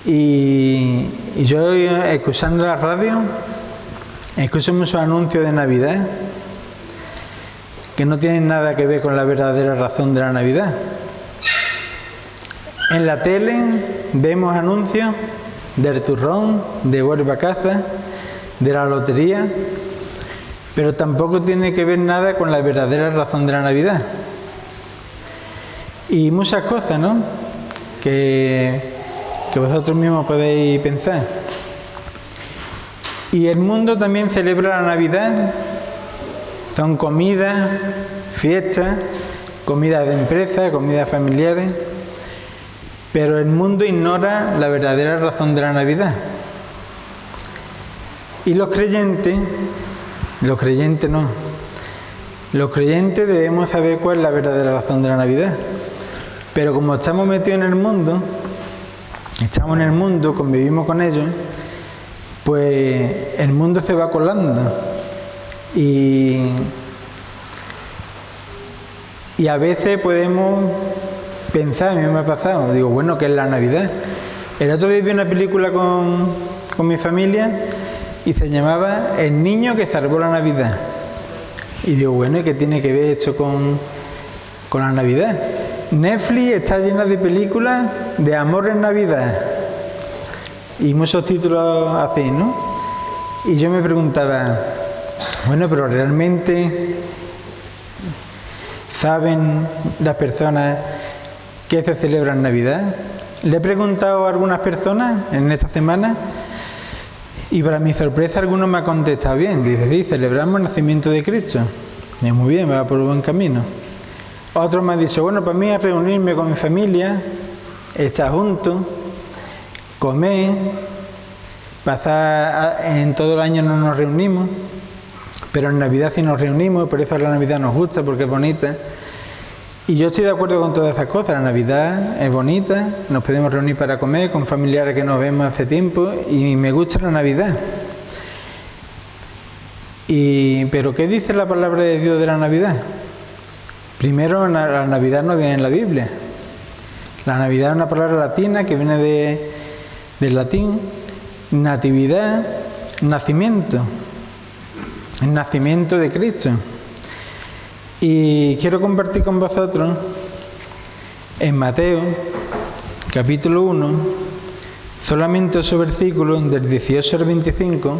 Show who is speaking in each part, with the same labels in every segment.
Speaker 1: Y yo, escuchando la radio, escucho muchos anuncios de Navidad que no tienen nada que ver con la verdadera razón de la Navidad. En la tele vemos anuncios del turrón, de vuelve a casa, de la lotería, pero tampoco tiene que ver nada con la verdadera razón de la Navidad. Y muchas cosas, ¿no?, que vosotros mismos podéis pensar. Y el mundo también celebra la Navidad. Son comidas, fiestas, comidas de empresa, comidas familiares. Pero el mundo ignora la verdadera razón de la Navidad. Y los creyentes debemos saber cuál es la verdadera razón de la Navidad. Pero como estamos metidos en el mundo, convivimos con ellos, pues el mundo se va colando. Y a veces podemos pensar, a mí me ha pasado, digo, bueno, ¿qué es la Navidad? El otro día vi una película con mi familia y se llamaba El niño que salvó la Navidad. Y digo, bueno, ¿y qué tiene que ver esto con la Navidad? Netflix está llena de películas de amor en Navidad y muchos títulos así, ¿no? Y yo me preguntaba, bueno, pero ¿realmente saben las personas que se celebra en Navidad? Le he preguntado a algunas personas en esta semana y para mi sorpresa algunos me han contestado bien. Dice, sí, celebramos el nacimiento de Cristo. Y muy bien, va por buen camino. Otros me han dicho, bueno, para mí es reunirme con mi familia, estar juntos, comer, pasar, en todo el año no nos reunimos, pero en Navidad sí nos reunimos, por eso la Navidad nos gusta, porque es bonita. Y yo estoy de acuerdo con todas esas cosas. La Navidad es bonita, nos podemos reunir para comer con familiares que nos vemos hace tiempo y me gusta la Navidad. Pero ¿qué dice la palabra de Dios de la Navidad? Primero, la Navidad no viene en la Biblia. La Navidad es una palabra latina que viene del latín, natividad, nacimiento, el nacimiento de Cristo. Y quiero compartir con vosotros en Mateo, capítulo 1, solamente 8 versículos, del 18 al 25,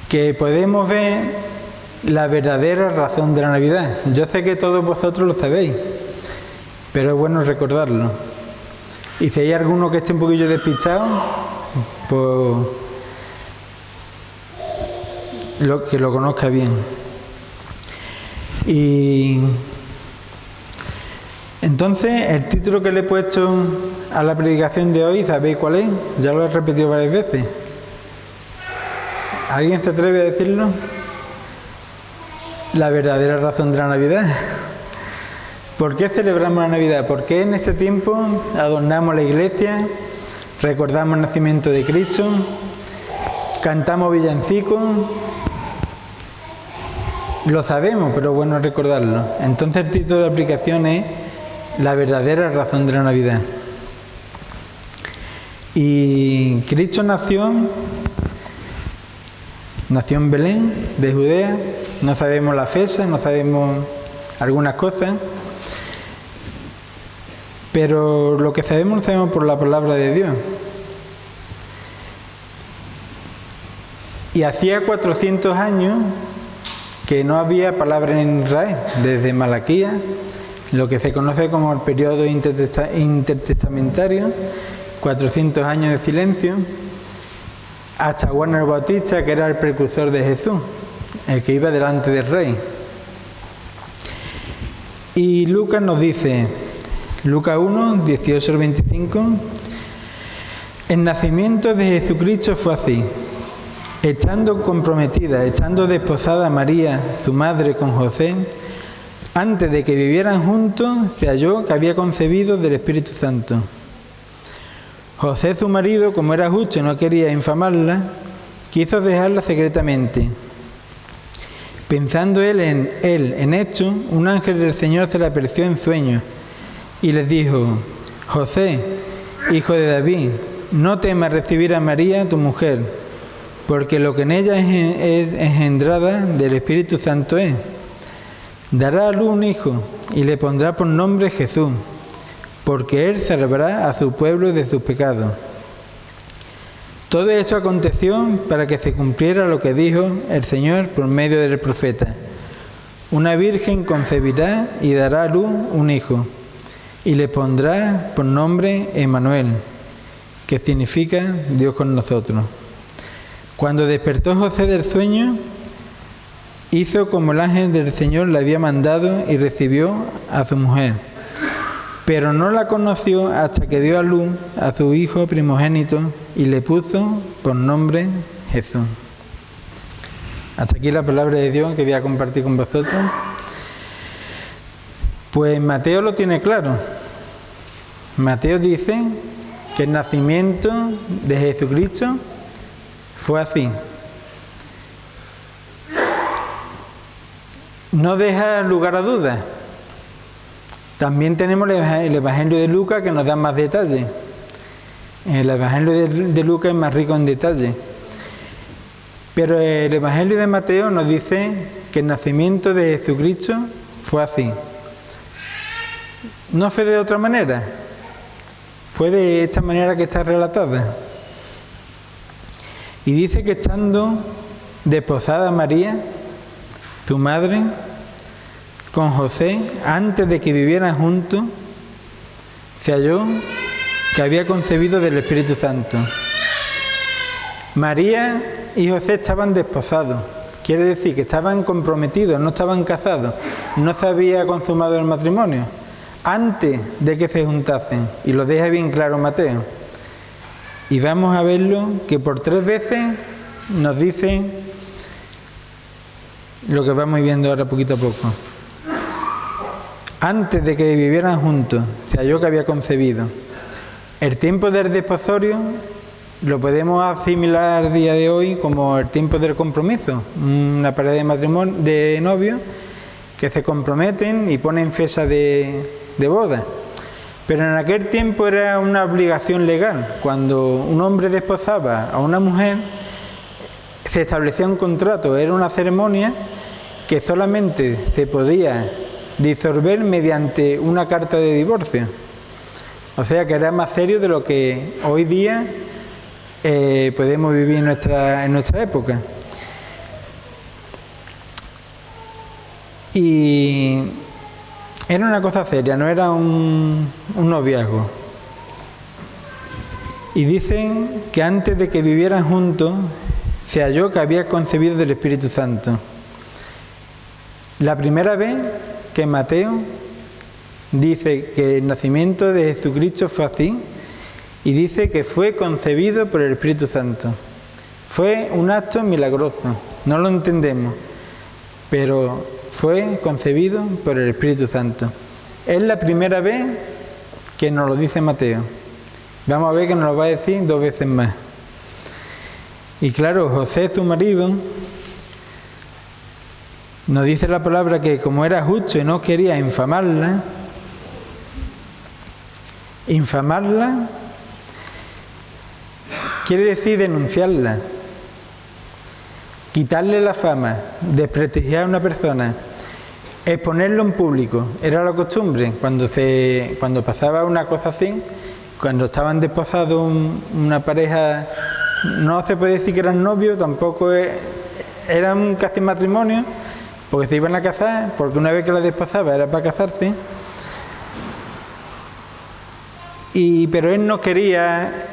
Speaker 1: que podemos ver la verdadera razón de la Navidad. Yo sé que todos vosotros lo sabéis, pero es bueno recordarlo. Y si hay alguno que esté un poquillo despistado, pues que lo conozca bien. Y entonces el título que le he puesto a la predicación de hoy, ¿sabéis cuál es? Ya lo he repetido varias veces. ¿Alguien se atreve a decirlo? La verdadera razón de la Navidad. ¿Por qué celebramos la Navidad? ¿Por qué en este tiempo adornamos la iglesia, recordamos el nacimiento de Cristo, cantamos villancicos? Lo sabemos, pero es bueno recordarlo. Entonces el título de la aplicación es La verdadera razón de la Navidad. Y Cristo nació en Belén, de Judea. No sabemos la fecha, no sabemos algunas cosas, pero lo que sabemos lo sabemos por la palabra de Dios. Y hacía 400 años que no había palabra en Israel, desde Malaquías, lo que se conoce como el periodo intertestamentario, 400 años de silencio, hasta Juan el Bautista, que era el precursor de Jesús, el que iba delante del rey. Y Lucas nos dice, Lucas 1, 18 al 25, el nacimiento de Jesucristo fue así. Estando comprometida, estando desposada María, su madre, con José, antes de que vivieran juntos, se halló que había concebido del Espíritu Santo. José, su marido, como era justo y no quería infamarla, quiso dejarla secretamente. Pensando él en esto, un ángel del Señor se le apareció en sueños y les dijo, José, hijo de David, no temas recibir a María, tu mujer, porque lo que en ella es engendrada del Espíritu Santo es. Dará a luz un hijo y le pondrá por nombre Jesús, porque él salvará a su pueblo de sus pecados. Todo eso aconteció para que se cumpliera lo que dijo el Señor por medio del profeta. Una virgen concebirá y dará a luz un hijo, y le pondrá por nombre Emmanuel, que significa Dios con nosotros. Cuando despertó José del sueño, hizo como el ángel del Señor le había mandado y recibió a su mujer. Pero no la conoció hasta que dio a luz a su hijo primogénito y le puso por nombre Jesús. Hasta aquí la palabra de Dios que voy a compartir con vosotros. Pues Mateo lo tiene claro. Mateo dice que el nacimiento de Jesucristo fue así. No deja lugar a dudas. También tenemos el Evangelio de Lucas que nos da más detalles. El Evangelio de Lucas es más rico en detalles. Pero el Evangelio de Mateo nos dice que el nacimiento de Jesucristo fue así. No fue de otra manera. Fue de esta manera que está relatada. Y dice que estando desposada María, su madre, con José, antes de que vivieran juntos, se halló que había concebido del Espíritu Santo. María y José estaban desposados, quiere decir que estaban comprometidos, no estaban casados, no se había consumado el matrimonio, antes de que se juntasen, y lo deja bien claro Mateo. Y vamos a verlo que por 3 veces nos dice lo que vamos viendo ahora poquito a poco. Antes de que vivieran juntos, se halló que había concebido. El tiempo del desposorio lo podemos asimilar a día de hoy como el tiempo del compromiso, una pareja de matrimonio, de novios que se comprometen y ponen fecha de boda. Pero en aquel tiempo era una obligación legal. Cuando un hombre desposaba a una mujer, se establecía un contrato, era una ceremonia que solamente se podía disolver mediante una carta de divorcio. O sea que era más serio de lo que hoy día podemos vivir en nuestra época. Y era una cosa seria, no era un noviazgo. Y dicen que antes de que vivieran juntos, se halló que había concebido del Espíritu Santo. La primera vez que Mateo dice que el nacimiento de Jesucristo fue así, y dice que fue concebido por el Espíritu Santo. Fue un acto milagroso, no lo entendemos, pero fue concebido por el Espíritu Santo. Es la primera vez que nos lo dice Mateo. Vamos a ver que nos lo va a decir 2 veces más. Y claro, José, su marido, nos dice la palabra que como era justo y no quería infamarla quiere decir denunciarla, quitarle la fama, desprestigiar a una persona, exponerlo en público. Era la costumbre, cuando pasaba una cosa así, cuando estaban desposados una pareja, no se puede decir que eran novios, tampoco eran casi matrimonio, porque se iban a casar, porque una vez que la desposaba era para casarse. Pero él no quería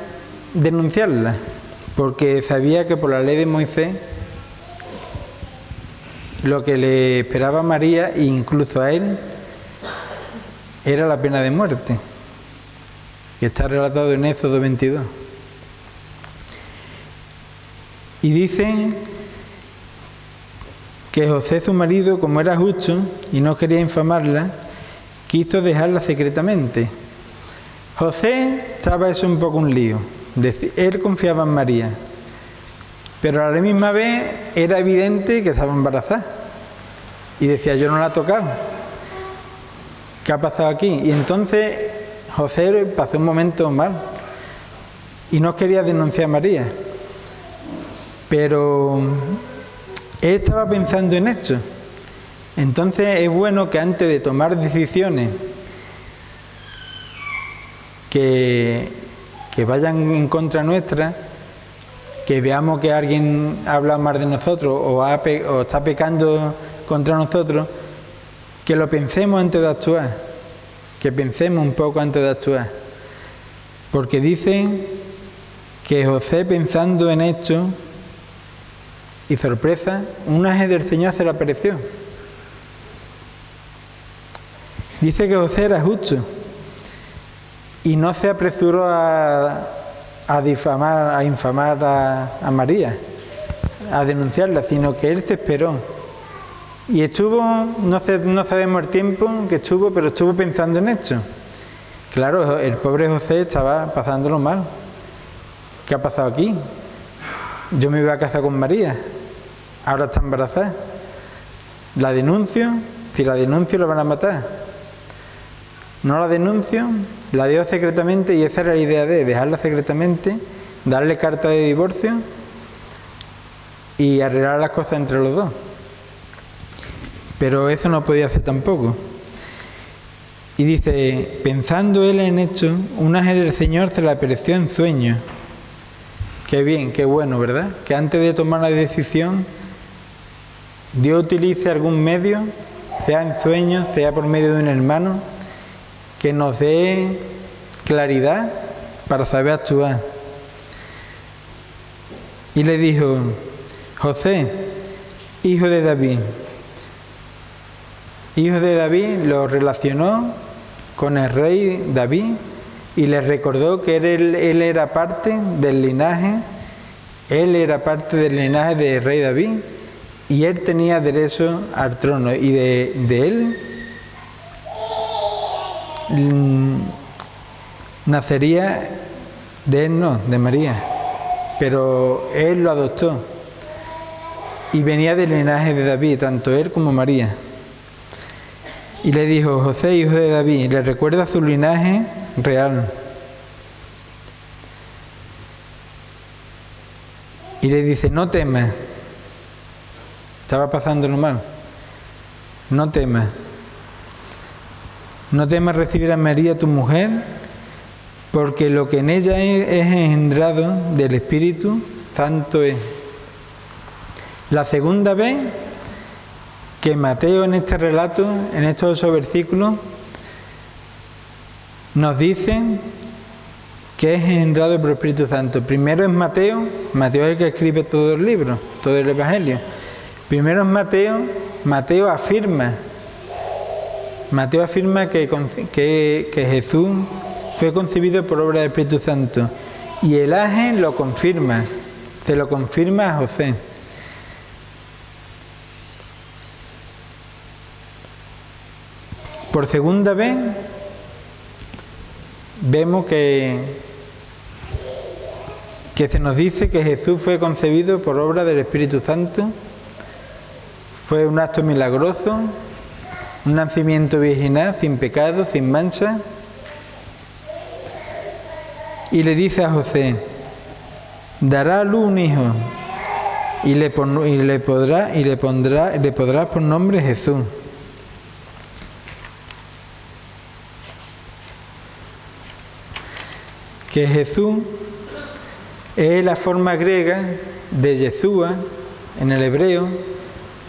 Speaker 1: denunciarla, porque sabía que por la ley de Moisés lo que le esperaba a María e incluso a él era la pena de muerte, que está relatado en Éxodo 22. Y dice que José, su marido, como era justo y no quería infamarla, quiso dejarla secretamente. José estaba eso un poco un lío. Él confiaba en María, pero a la misma vez era evidente que estaba embarazada. Y decía, yo no la he tocado. ¿Qué ha pasado aquí? Y entonces José pasó un momento mal, y no quería denunciar a María. Pero él estaba pensando en esto. Entonces es bueno que antes de tomar decisiones que vayan en contra nuestra, que veamos que alguien habla mal de nosotros o está pecando contra nosotros, que lo pensemos antes de actuar, que pensemos un poco antes de actuar. Porque dicen que José, pensando en esto, y sorpresa, un ángel del Señor se le apareció. Dice que José era justo y no se apresuró a infamar a María, a denunciarla, sino que él se esperó. Y estuvo, no sabemos el tiempo que estuvo, pero estuvo pensando en esto. Claro, el pobre José estaba pasándolo mal. ¿Qué ha pasado aquí? Yo me iba a casar con María, ahora está embarazada. ¿La denuncio? Si la denuncio, la van a matar. No la denuncio, la dio secretamente, y esa era la idea de dejarla secretamente, darle carta de divorcio y arreglar las cosas entre los dos. Pero eso no podía hacer tampoco. Y dice, pensando él en esto, un ángel del Señor se le apareció en sueño. Qué bien, qué bueno, ¿verdad? Que antes de tomar una decisión, Dios utilice algún medio, sea en sueños, sea por medio de un hermano, que nos dé claridad para saber actuar. Y le dijo, José, hijo de David. Hijo de David lo relacionó con el rey David y le recordó que él era parte del linaje, del rey David, y él tenía derecho al trono, y de él nacería, de él no, de María, pero él lo adoptó y venía del linaje de David, tanto él como María. Y le dijo, José, hijo de David, le recuerda su linaje real. Y le dice, no temas. Estaba pasándolo mal. No temas. No temas recibir a María, tu mujer, porque lo que en ella es engendrado del Espíritu Santo es. La segunda vez que Mateo en este relato, en estos 8 versículos, nos dice que es engendrado por el Espíritu Santo. Primero es Mateo es el que escribe todo el libro, todo el Evangelio. Primero es Mateo afirma que Jesús fue concebido por obra del Espíritu Santo, y el ángel lo confirma, se lo confirma a José. Por segunda vez vemos que se nos dice que Jesús fue concebido por obra del Espíritu Santo. Fue un acto milagroso, un nacimiento virginal, sin pecado, sin mancha. Y le dice a José, dará a luz un hijo, y le podrás por nombre Jesús. Que Jesús es la forma griega de Yeshua en el hebreo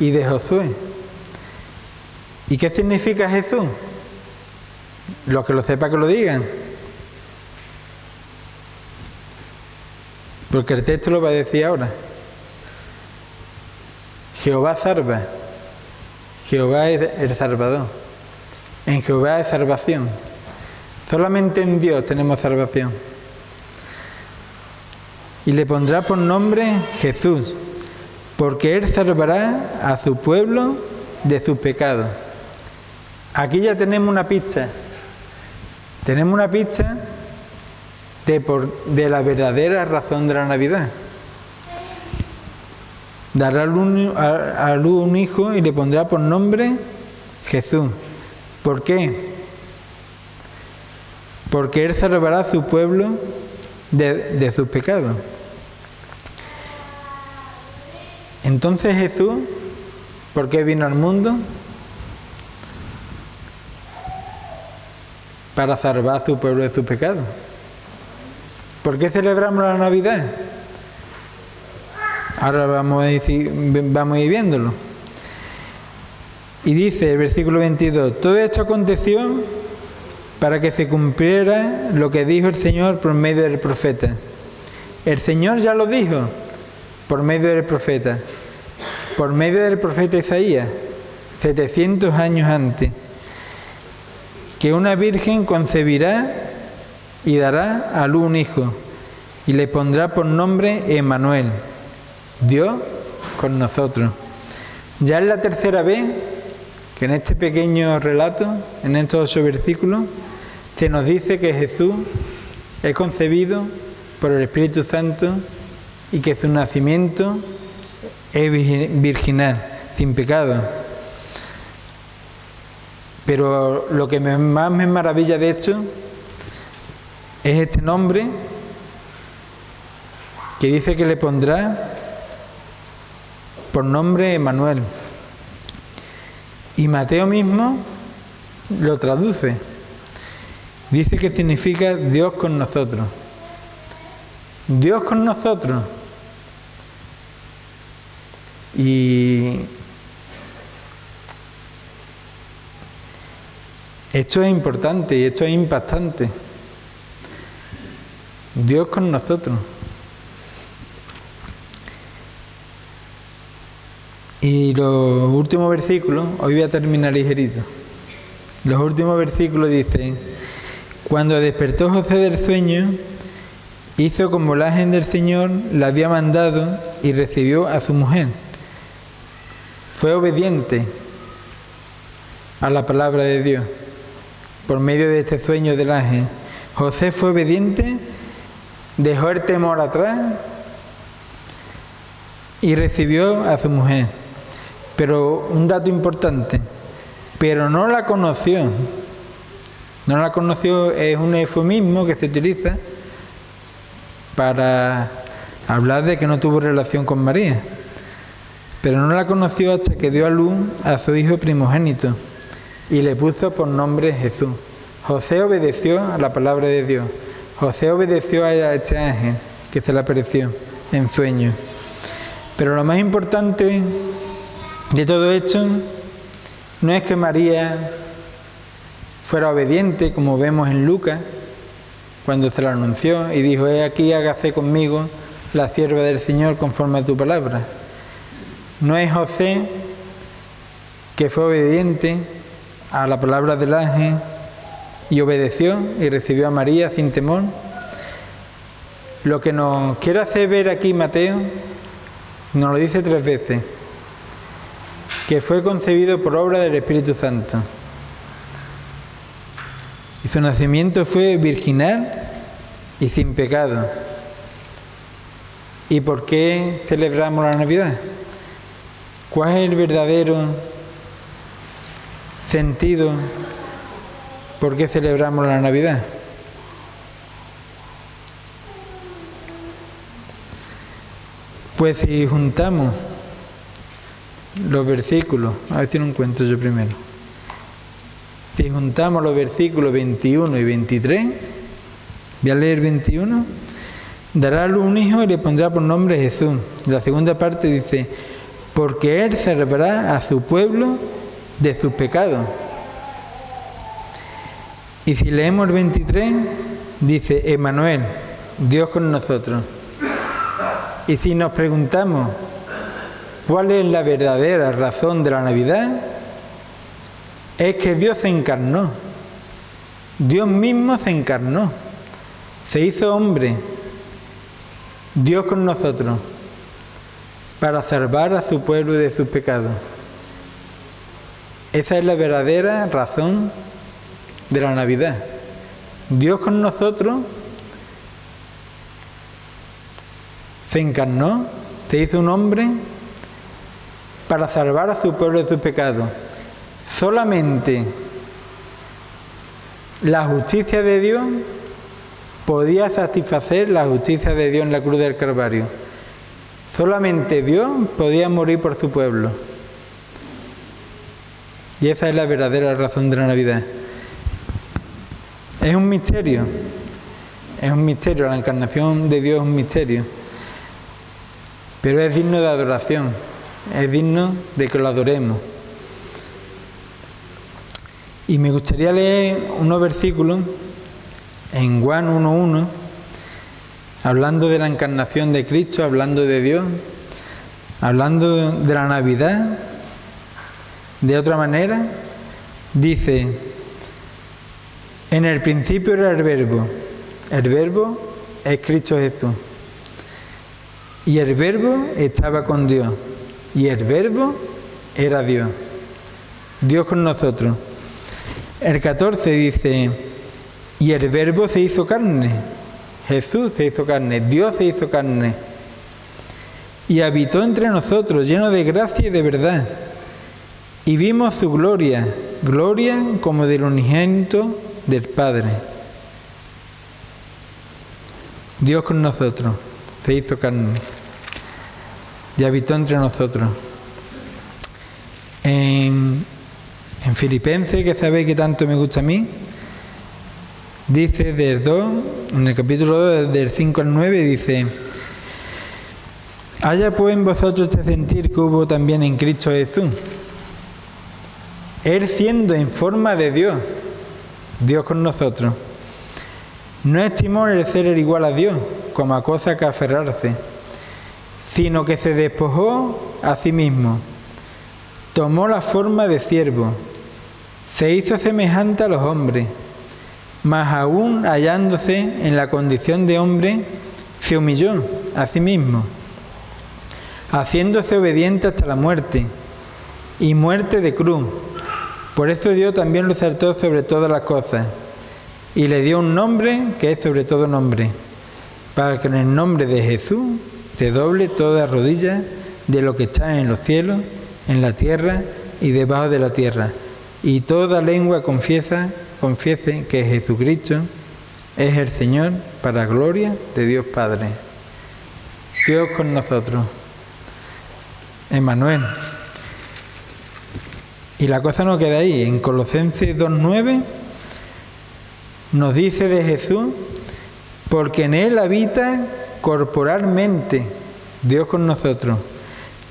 Speaker 1: y de Josué. ¿Y qué significa Jesús? Los que lo sepa que lo digan. Porque el texto lo va a decir ahora. Jehová salva. Jehová es el Salvador. En Jehová hay salvación. Solamente en Dios tenemos salvación. Y le pondrá por nombre Jesús, porque Él salvará a su pueblo de sus pecados. Aquí ya tenemos una pista. Tenemos una pista de la verdadera razón de la Navidad. Dará a luz un hijo y le pondrá por nombre Jesús. ¿Por qué? Porque Él salvará a su pueblo de sus pecados. Entonces Jesús, ¿por qué vino al mundo? Para salvar a su pueblo de sus pecados. ¿Por qué celebramos la Navidad? Ahora vamos a ir viéndolo. Y dice el versículo 22, todo esto aconteció para que se cumpliera lo que dijo el Señor por medio del profeta. El Señor ya lo dijo por medio del profeta. Por medio del profeta Isaías, 700 años antes, que una virgen concebirá y dará a luz un hijo, y le pondrá por nombre Emmanuel, Dios con nosotros. Ya es la tercera vez que en este pequeño relato, en estos 8 versículos, se nos dice que Jesús es concebido por el Espíritu Santo y que su nacimiento es virginal, sin pecado. Pero lo que más me maravilla de esto es este nombre que dice que le pondrá por nombre Emmanuel. Y Mateo mismo lo traduce. Dice que significa Dios con nosotros. Dios con nosotros. Y esto es importante y esto es impactante. Dios con nosotros. Y los últimos versículos, hoy voy a terminar ligerito. Los últimos versículos dicen: cuando despertó José del sueño, hizo como el ángel del Señor le había mandado y recibió a su mujer. Fue obediente a la palabra de Dios por medio de este sueño del ángel. José fue obediente, dejó el temor atrás y recibió a su mujer. Pero un dato importante, pero no la conoció. No la conoció es un eufemismo que se utiliza para hablar de que no tuvo relación con María. Pero no la conoció hasta que dio a luz a su hijo primogénito y le puso por nombre Jesús. José obedeció a la palabra de Dios. José obedeció a este ángel que se le apareció en sueño. Pero lo más importante de todo esto no es que María fuera obediente, como vemos en Lucas, cuando se lo anunció y dijo: he aquí, hágase conmigo la sierva del Señor conforme a tu palabra. No es José que fue obediente a la palabra del ángel y obedeció y recibió a María sin temor. Lo que nos quiere hacer ver aquí Mateo, nos lo dice 3 veces, que fue concebido por obra del Espíritu Santo. Y su nacimiento fue virginal y sin pecado. ¿Y por qué celebramos la Navidad? ¿Cuál es el verdadero sentido por qué celebramos la Navidad? Pues si juntamos los versículos, a ver si lo encuentro yo primero. Si juntamos los versículos 21 y 23, voy a leer 21, dará a luz un hijo y le pondrá por nombre Jesús. La segunda parte dice: porque él salvará a su pueblo de sus pecados. Y si leemos el 23, dice Emmanuel, Dios con nosotros. Y si nos preguntamos cuál es la verdadera razón de la Navidad, es que Dios se encarnó. Dios mismo se encarnó. Se hizo hombre. Dios con nosotros. Para salvar a su pueblo de sus pecados. Esa es la verdadera razón de la Navidad. Dios con nosotros se encarnó, se hizo un hombre para salvar a su pueblo de sus pecados. Solamente la justicia de Dios podía satisfacer la justicia de Dios en la cruz del Calvario. Solamente Dios podía morir por su pueblo. Y esa es la verdadera razón de la Navidad. Es un misterio. Es un misterio. La encarnación de Dios es un misterio. Pero es digno de adoración. Es digno de que lo adoremos. Y me gustaría leer unos versículos en Juan 1:1, hablando de la encarnación de Cristo, hablando de Dios, hablando de la Navidad. De otra manera, dice: en el principio era el Verbo es Cristo Jesús, y el Verbo estaba con Dios, y el Verbo era Dios, Dios con nosotros. El 14 dice: y el Verbo se hizo carne, Jesús se hizo carne, Dios se hizo carne, y habitó entre nosotros, lleno de gracia y de verdad. Y vimos su gloria, gloria como del unigénito del Padre. Dios con nosotros, se hizo carne y habitó entre nosotros. En Filipenses, que sabéis que tanto me gusta a mí, dice del 2, en el capítulo 2, del 5 al 9, dice: haya pues en vosotros este sentir que hubo también en Cristo Jesús. Él, siendo en forma de Dios, Dios con nosotros, no estimó el ser igual a Dios como a cosa que aferrarse, sino que se despojó a sí mismo, tomó la forma de siervo, se hizo semejante a los hombres, mas aún hallándose en la condición de hombre, se humilló a sí mismo, haciéndose obediente hasta la muerte, y muerte de cruz. Por eso Dios también lo exaltó sobre todas las cosas, y le dio un nombre que es sobre todo nombre, para que en el nombre de Jesús se doble toda rodilla de lo que está en los cielos, en la tierra y debajo de la tierra, y toda lengua confiese que Jesucristo es el Señor, para gloria de Dios Padre. Dios con nosotros. Emmanuel. Y la cosa no queda ahí. En Colosenses 2:9 nos dice de Jesús: porque en Él habita corporalmente, Dios con nosotros,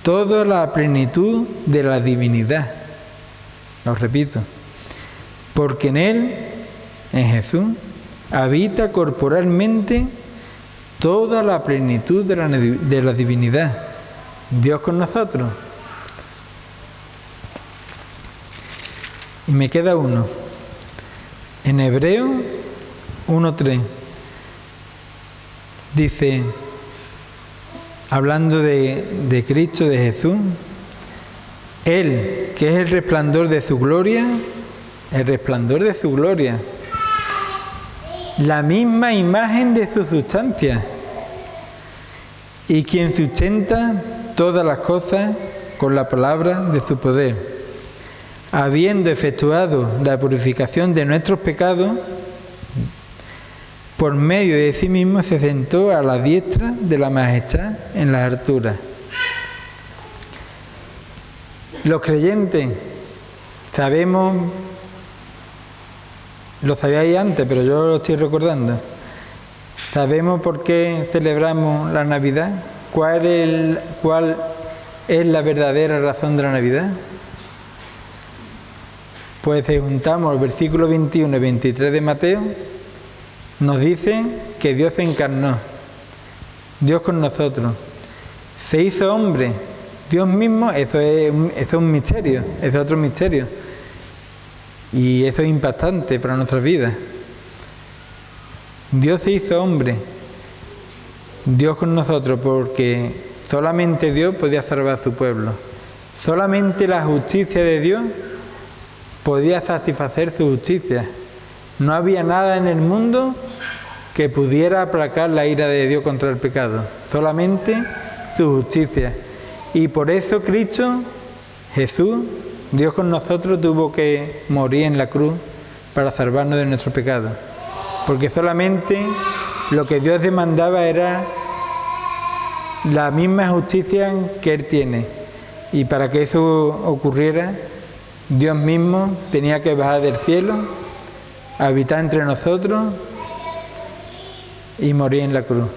Speaker 1: toda la plenitud de la divinidad. Lo repito: porque en Él, en Jesús, habita corporalmente toda la plenitud de la divinidad. Dios con nosotros. Y me queda uno. En Hebreo 1:3 dice, hablando de Cristo, de Jesús: Él, que es el resplandor de su gloria, la misma imagen de su sustancia, y quien sustenta todas las cosas con la palabra de su poder, habiendo efectuado la purificación de nuestros pecados, por medio de sí mismo se sentó a la diestra de la majestad en las alturas. Los creyentes sabemos, lo sabíais antes, pero yo lo estoy recordando, sabemos por qué celebramos la Navidad. ¿Cuál es la verdadera razón de la Navidad? Pues si juntamos el versículo 21 y 23 de Mateo, nos dice que Dios se encarnó, Dios con nosotros, se hizo hombre, Dios mismo. Eso es un misterio, eso es otro misterio, y eso es impactante para nuestras vidas. Dios se hizo hombre, Dios con nosotros, porque solamente Dios podía salvar a su pueblo, solamente la justicia de Dios podía satisfacer su justicia. No había nada en el mundo que pudiera aplacar la ira de Dios contra el pecado, solamente su justicia. Y por eso Cristo, Jesús, Dios con nosotros, tuvo que morir en la cruz para salvarnos de nuestro pecado, porque solamente lo que Dios demandaba era la misma justicia que Él tiene. Y para que eso ocurriera, Dios mismo tenía que bajar del cielo, habitar entre nosotros y morir en la cruz.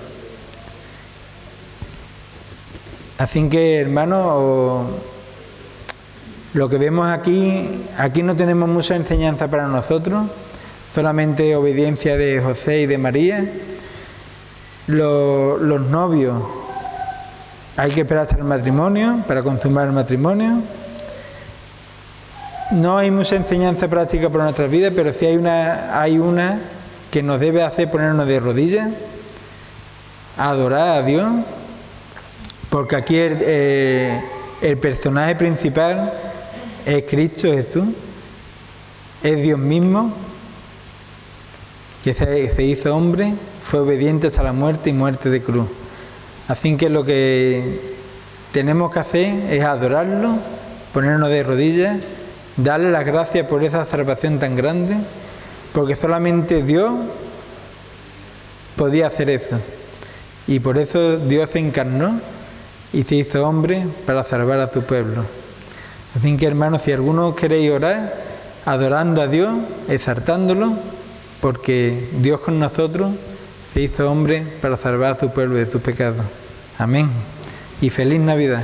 Speaker 1: Así que, hermanos, lo que vemos aquí no tenemos mucha enseñanza para nosotros, solamente obediencia de José y de María. Los novios, hay que esperar hasta el matrimonio, para consumar el matrimonio. No hay mucha enseñanza práctica para nuestras vidas, pero sí hay una que nos debe hacer ponernos de rodillas, adorar a Dios, porque aquí el personaje principal es Cristo Jesús, es Dios mismo, que se hizo hombre, fue obediente hasta la muerte y muerte de cruz. Así que lo que tenemos que hacer es adorarlo, ponernos de rodillas, darle las gracias por esa salvación tan grande, porque solamente Dios podía hacer eso. Y por eso Dios se encarnó y se hizo hombre para salvar a su pueblo. Así que, hermanos, si alguno queréis orar, adorando a Dios, exaltándolo, porque Dios con nosotros se hizo hombre para salvar a su pueblo de sus pecados. Amén. Y feliz Navidad.